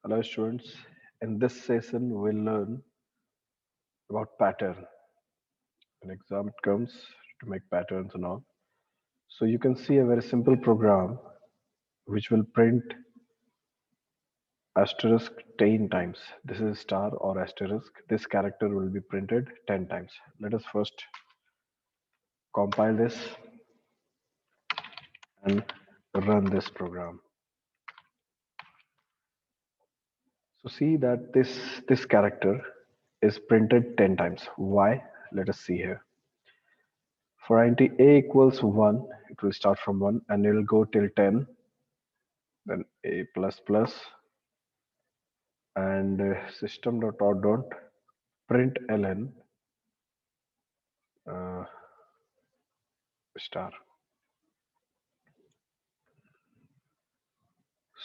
Hello students, in this session we'll learn about pattern. An exam it comes to make patterns and all. So you can see a very simple program which will print asterisk 10 times. This is star or asterisk. This character will be printed 10 times. Let us first compile this and run this program. So see that this character is printed 10 times. Why? Let us see here. For int a equals 1, it will start from 1 and it will go till 10, then a plus plus and system.out.print ln uh, star.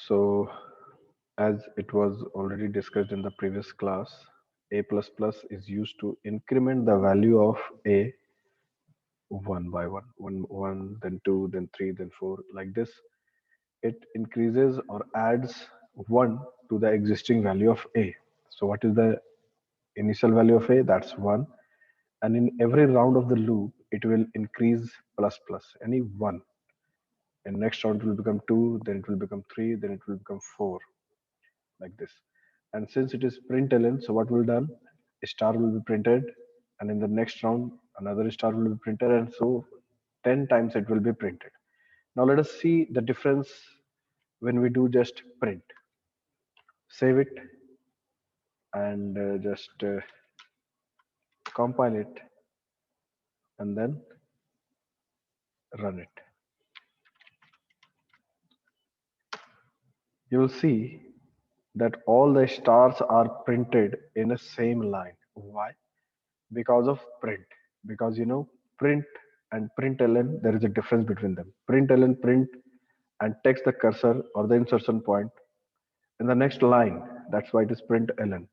So as it was already discussed in the previous class, a plus plus is used to increment the value of a one by one, one, then two, then three, then four, like this. It increases or adds 1 to the existing value of a. So what is the initial value of a? That's 1. And in every round of the loop, it will increase plus plus, any 1. And next round it will become 2, then it will become 3, then it will become 4, like this. And since it is println, so what will done? A star will be printed, and in the next round, another star will be printed, and so 10 times it will be printed. Now let us see the difference when we do just print. Save it and just compile it and then run it. You will see that all the stars are printed in a same line. Why? Because of print. Because print and println, there is a difference between them. Println print and takes the cursor or the insertion point in the next line. That's why it is println.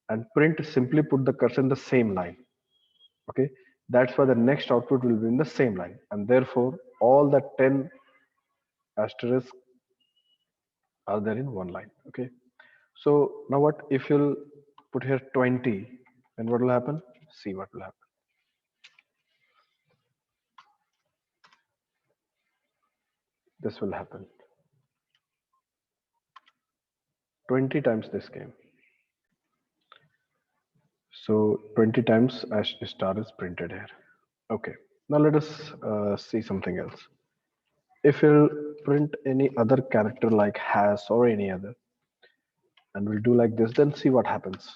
And print simply put the cursor in the same line. Okay, that's why the next output will be in the same line, and therefore all the 10 asterisks are there in one line. Okay, so now what if you'll put here 20, then what will happen? See what will happen. This will happen 20 times this came. So 20 times as star is printed here. Okay, now let us see something else. If you'll print any other character like has or any other, and we'll do like this, then see what happens.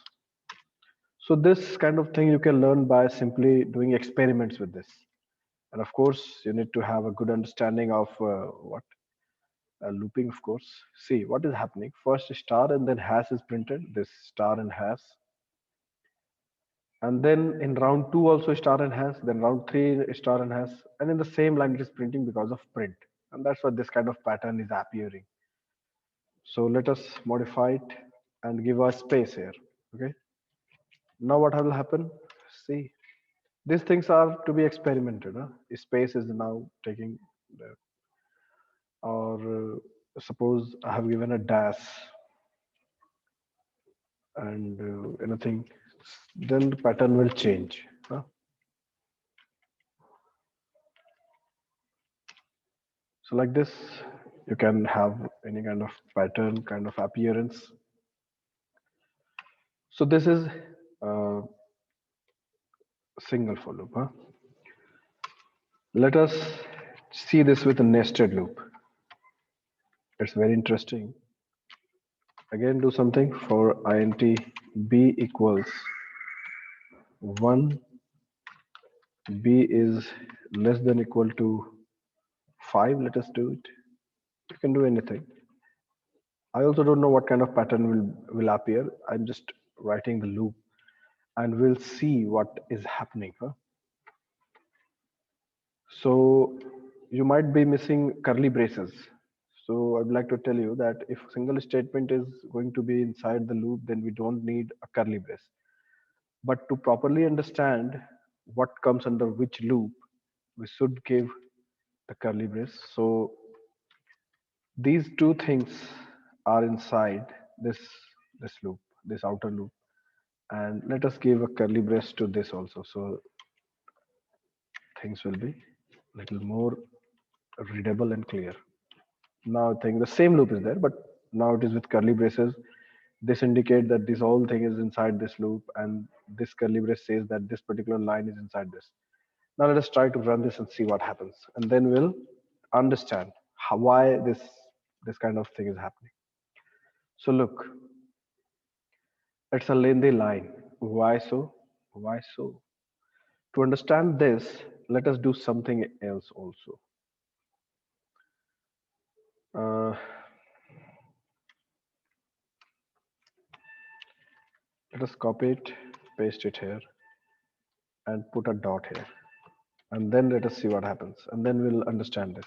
So this kind of thing you can learn by simply doing experiments with this. And of course, you need to have a good understanding of what looping, of course. See what is happening. First star and then hash is printed, this star and hash. And then in round two also star and hash, then round three star and hash. And in the same line it is printing because of print. And that's why this kind of pattern is appearing. So let us modify it and give a space here. Okay. Now what will happen? See, these things are to be experimented. Huh? Space is now taking the, or suppose I have given a dash and anything, then the pattern will change. Huh? So like this, you can have any kind of pattern, kind of appearance. So this is single for loop. Huh? Let us see this with a nested loop. It's very interesting. Again, do something for int b equals 1, b is less than equal to 5. Let us do it. You can do anything. I also don't know what kind of pattern will appear. I'm just writing the loop and we'll see what is happening. Huh? So you might be missing curly braces. So I'd like to tell you that if a single statement is going to be inside the loop, then we don't need a curly brace. But to properly understand what comes under which loop, we should give the curly brace. So these two things are inside. this this loop, this outer loop, and let us give a curly brace to this also, so things will be little more readable and clear. Now I think the same loop is there, but now it is with curly braces. This indicate that this whole thing is inside this loop, and this curly brace says that this particular line is inside this. Now let us try to run this and see what happens, and then we'll understand why this kind of thing is happening. So look, it's a lengthy line. Why so? Why so? To understand this, let us do something else also. Uh, let us copy it, paste it here, and put a dot here. And then let us see what happens. And then we'll understand this.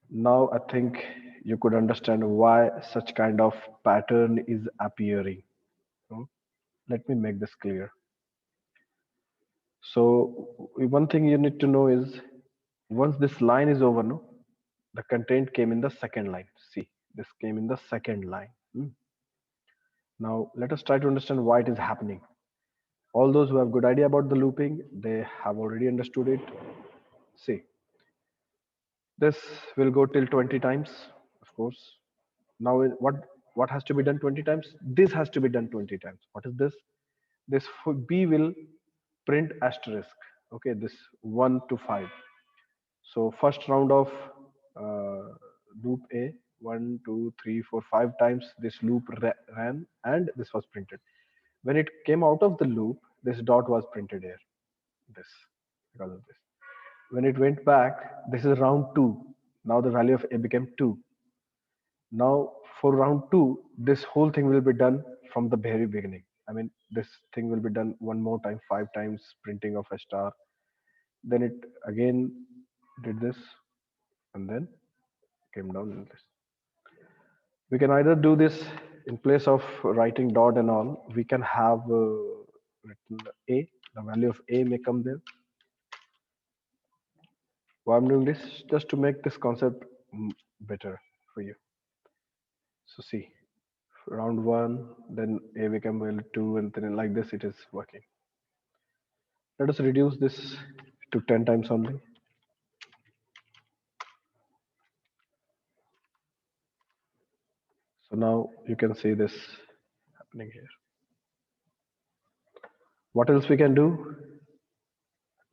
Now I think you could understand why such kind of pattern is appearing. Hmm? Let me make this clear. So one thing you need to know is once this line is over, no, the content came in the second line. See, this came in the second line. Hmm? Now let us try to understand why it is happening. All those who have good idea about the looping, they have already understood it. See, this will go till 20 times, of course. Now what has to be done 20 times? This has to be done 20 times. What is this? This B will print asterisk. Okay, this 1 to 5. So first round of uh, loop A, 1, 2, 3, 4, 5 times this loop ran and this was printed. When it came out of the loop, this dot was printed here. This, because of this. When it went back, this is round 2. Now the value of A became 2. Now for round 2, this whole thing will be done from the very beginning. I mean, this thing will be done one more time, 5 times printing of a star. Then it again did this and then came down in this. We can either do this in place of writing dot and all, we can have written A, the value of A may come there. Why I'm doing this? Just to make this concept better for you. So see, round 1, then A become value 2, and then like this it is working. Let us reduce this to 10 times only. So now you can see this happening here. What else we can do?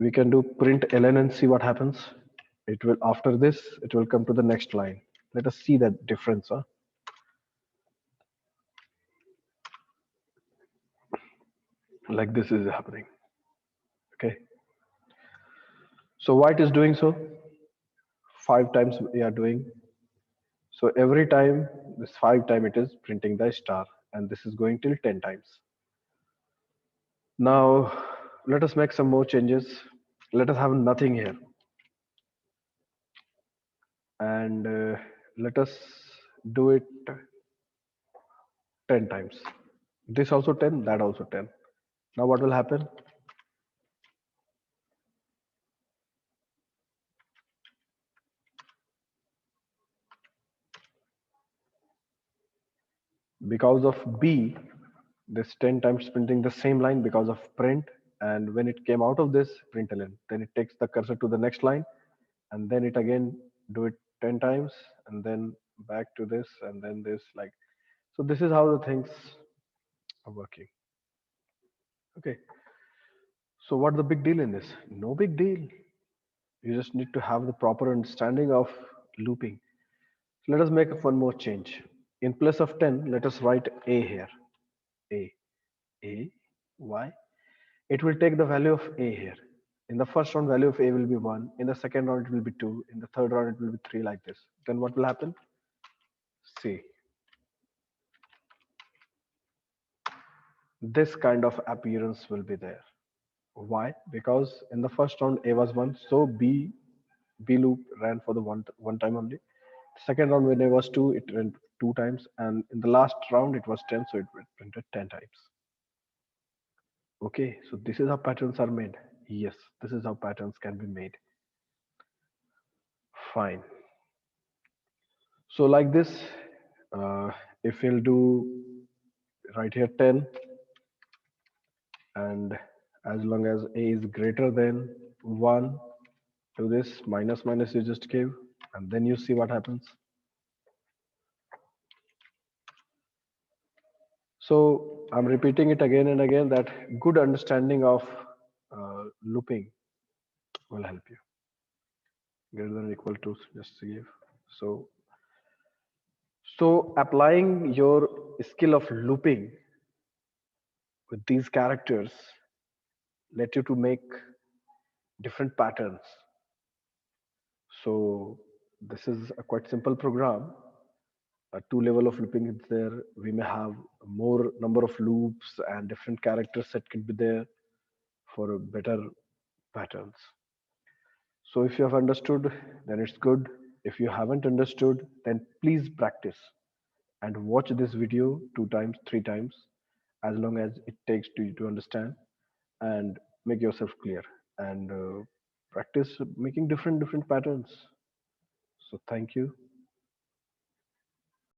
We can do print ln and see what happens. It will, after this it will come to the next line. Let us see that difference. Like this is happening. Okay, so why it is doing so? 5 times we are doing. So every time, this 5 time it is printing the star, and this is going till 10 times. Now let us make some more changes. Let us have nothing here, and let us do it 10 times. This also 10, that also 10. Now what will happen? Because of B, this 10 times printing the same line because of print, and when it came out of this println, then it takes the cursor to the next line, and then it again do it 10 times, and then back to this, and then this, like, so this is how the things are working. Okay, so what's the big deal in this? No big deal. You just need to have the proper understanding of looping. So let us make one more change. In place of 10, let us write A here. A. A. Why? It will take the value of A here. In the first round, value of A will be 1. In the second round, it will be 2. In the third round, it will be 3, like this. Then what will happen? See, this kind of appearance will be there. Why? Because in the first round, A was 1. So B loop ran for the one time only. Second round, when A was 2, it ran 2 times. And in the last round, it was 10. So it printed 10 times. Okay, so this is how patterns are made. Yes, this is how patterns can be made. Fine. So like this, uh, if we'll do right here 10, and as long as a is greater than 1, to this minus minus you just give, and then you see what happens. So I'm repeating it again and again that good understanding of looping will help you. Greater than or equal to, just give. So applying your skill of looping with these characters let you to make different patterns. So this is a quite simple program. A two level of looping is there. We may have more number of loops and different characters that can be there for a better patterns. So if you have understood, then it's good. If you haven't understood, then please practice and watch this video 2 times, 3 times, as long as it takes to you to understand, and make yourself clear, and practice making different patterns. So thank you.